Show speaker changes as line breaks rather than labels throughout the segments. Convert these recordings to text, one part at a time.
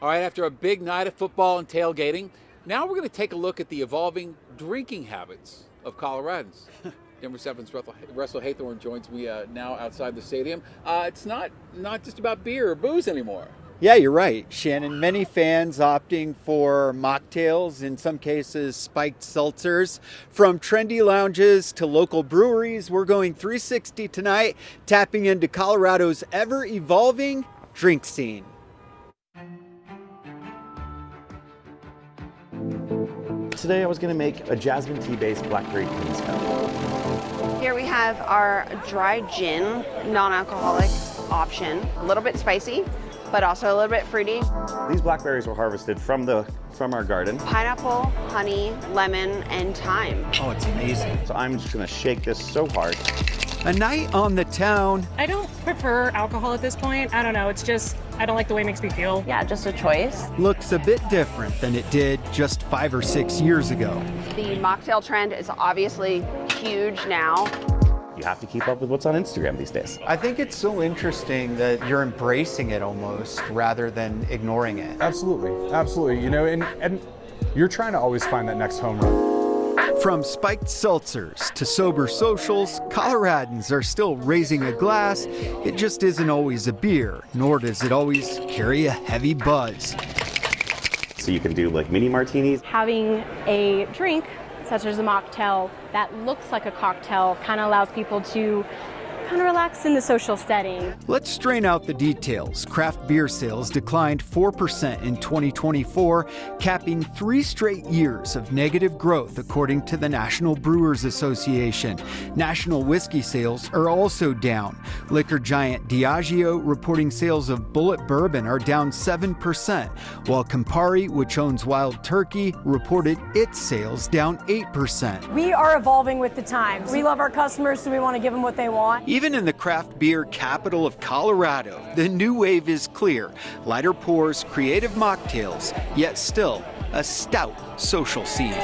All right, after a big night of football and tailgating, now we're going to take a look at the evolving drinking habits of Coloradans. Denver 7's Russell Haythorn joins me now outside the stadium. It's not just about beer or booze anymore.
Yeah, you're right, Shannon. Many fans opting for mocktails, in some cases spiked seltzers. From trendy lounges to local breweries, we're going 360 tonight, tapping into Colorado's ever-evolving drink scene.
Today I was going to make a jasmine tea-based blackberry cream scone.
Here we have our dry gin, non-alcoholic option. A little bit spicy, but also a little bit fruity.
These blackberries were harvested from our garden.
Pineapple, honey, lemon, and thyme.
Oh, it's amazing.
So I'm just going to shake this so hard.
A night on the town.
I don't prefer alcohol at this point. I don't know, it's just, I don't like the way it makes me feel.
Yeah, just a choice.
Looks a bit different than it did just 5 or 6 years ago.
The mocktail trend is obviously huge now.
You have to keep up with what's on Instagram these days.
I think it's so interesting that you're embracing it almost rather than ignoring it.
Absolutely, absolutely. You know, and you're trying to always find that next home run.
From spiked seltzers to sober socials, Coloradans are still raising a glass. It just isn't always a beer, nor does it always carry a heavy buzz.
So you can do like mini martinis.
Having a drink, such as a mocktail, that looks like a cocktail kind of allows people to kind of relax in the social setting.
Let's strain out the details. Craft beer sales declined 4% in 2024, capping 3 straight years of negative growth, according to the National Brewers Association. National whiskey sales are also down. Liquor giant Diageo reporting sales of Bullet Bourbon are down 7%, while Campari, which owns Wild Turkey, reported its sales down 8%.
We are evolving with the times. We love our customers, so we want to give them what they want.
Even in the craft beer capital of Colorado, the new wave is clear. Lighter pours, creative mocktails, yet still a stout social scene.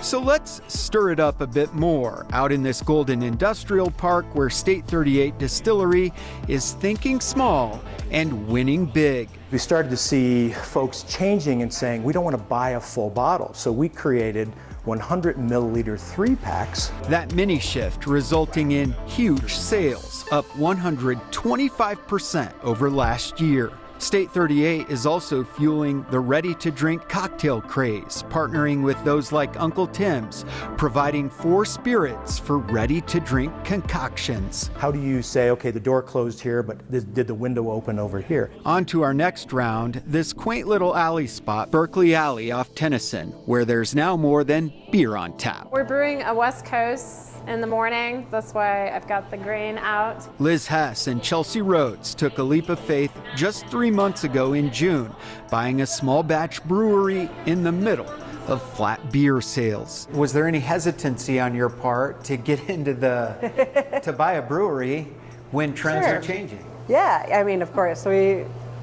So let's stir it up a bit more out in this golden industrial park where State 38 Distillery is thinking small and winning big.
We started to see folks changing and saying, we don't want to buy a full bottle. So we created 100 milliliter 3-packs.
That mini shift resulting in huge sales, up 125% over last year. State 38 is also fueling the ready-to-drink cocktail craze, partnering with those like Uncle Tim's, providing 4 spirits for ready-to-drink concoctions.
How do you say, okay, the door closed here, but did the window open over here?
On to our next round, this quaint little alley spot, Berkeley Alley off Tennyson, where there's now more than beer on tap.
We're brewing a West Coast in the morning. That's why I've got the grain out.
Liz Hess and Chelsea Rhodes took a leap of faith just 3 months ago in June, buying a small batch brewery in the middle of flat beer sales. Was there any hesitancy on your part to get into to buy a brewery when trends are changing?
Yeah, I mean, of course.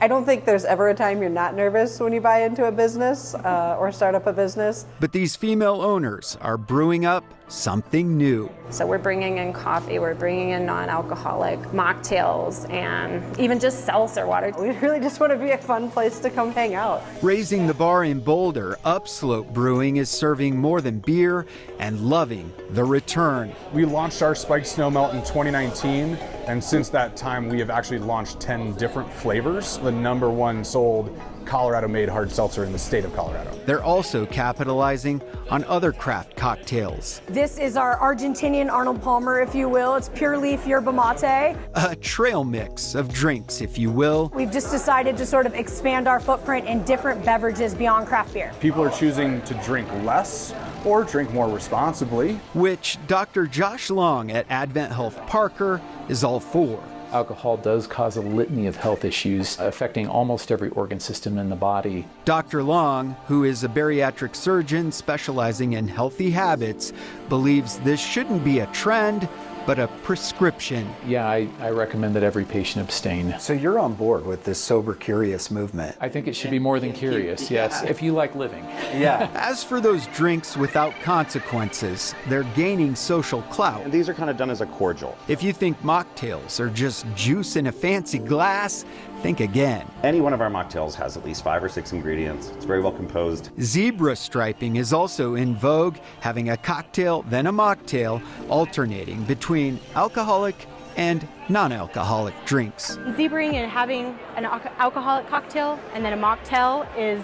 I don't think there's ever a time you're not nervous when you buy into a business or start up a business.
But these female owners are brewing up something new.
So we're bringing in coffee, we're bringing in non-alcoholic mocktails, and even just seltzer water.
We really just want to be a fun place to come hang out.
Raising the bar in Boulder, Upslope Brewing is serving more than beer and loving the return.
We launched our spiked snow melt in 2019, and since that time we have actually launched 10 different flavors. The #1 sold Colorado-made hard seltzer in the state of Colorado.
They're also capitalizing on other craft cocktails.
This is our Argentinian Arnold Palmer, if you will. It's pure leaf yerba mate.
A trail mix of drinks, if you will.
We've just decided to sort of expand our footprint in different beverages beyond craft beer.
People are choosing to drink less or drink more responsibly,
which Dr. Josh Long at Advent Health Parker is all for.
Alcohol does cause a litany of health issues affecting almost every organ system in the body.
Dr. Long, who is a bariatric surgeon specializing in healthy habits, believes this shouldn't be a trend, but a prescription.
Yeah, I recommend that every patient abstain.
So you're on board with this sober curious movement?
I think it should be more than curious, yes, if you like living.
Yeah. As for those drinks without consequences, they're gaining social clout.
And these are kind of done as a cordial.
If you think mocktails are just juice in a fancy glass, think again.
Any one of our mocktails has at least 5 or 6 ingredients. It's very well composed.
Zebra striping is also in vogue, having a cocktail, then a mocktail, alternating between alcoholic and non-alcoholic drinks.
Zebraing and having an alcoholic cocktail and then a mocktail is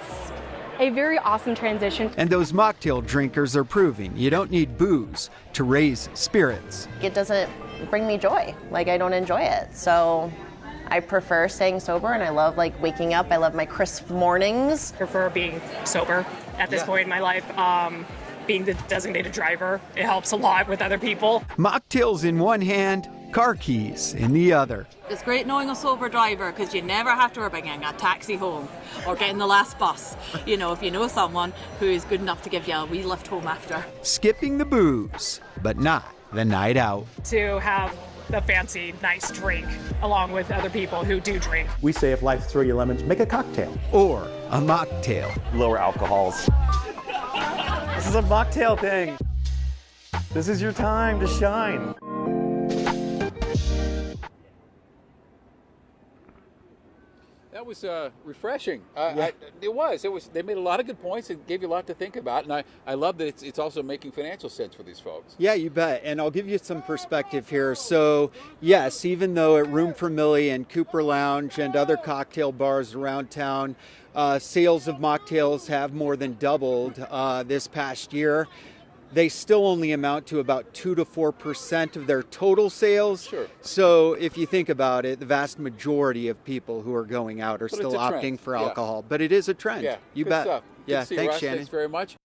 a very awesome transition.
And those mocktail drinkers are proving you don't need booze to raise spirits.
It doesn't bring me joy. Like, I don't enjoy it. So I prefer staying sober, and I love like waking up. I love my crisp mornings.
Prefer being sober at this point in my life. Being the designated driver, it helps a lot with other people.
Mocktails in one hand, car keys in the other.
It's great knowing a sober driver because you never have to worry about getting a taxi home or getting the last bus. You know, if you know someone who is good enough to give you a wee lift home after.
Skipping the booze, but not the night out.
To have the fancy, nice drink along with other people who do drink.
We say if life throws you lemons, make a cocktail.
Or a mocktail.
Lower alcohols.
This is a mocktail thing. This is your time to shine.
That was refreshing. It was. They made a lot of good points and gave you a lot to think about. And I love that it's also making financial sense for these folks.
Yeah, you bet. And I'll give you some perspective here. So, yes, even though at Room for Millie and Cooper Lounge and other cocktail bars around town, sales of mocktails have more than doubled this past year. They still only amount to about 2 to 4% of their total sales.
Sure.
So if you think about it, the vast majority of people who are going out are still opting for alcohol. But it is a trend.
Yeah,
You
good
bet.
stuff. Good
Yeah,
to see you,
thanks,
Russ.
Shannon.
Thanks very much.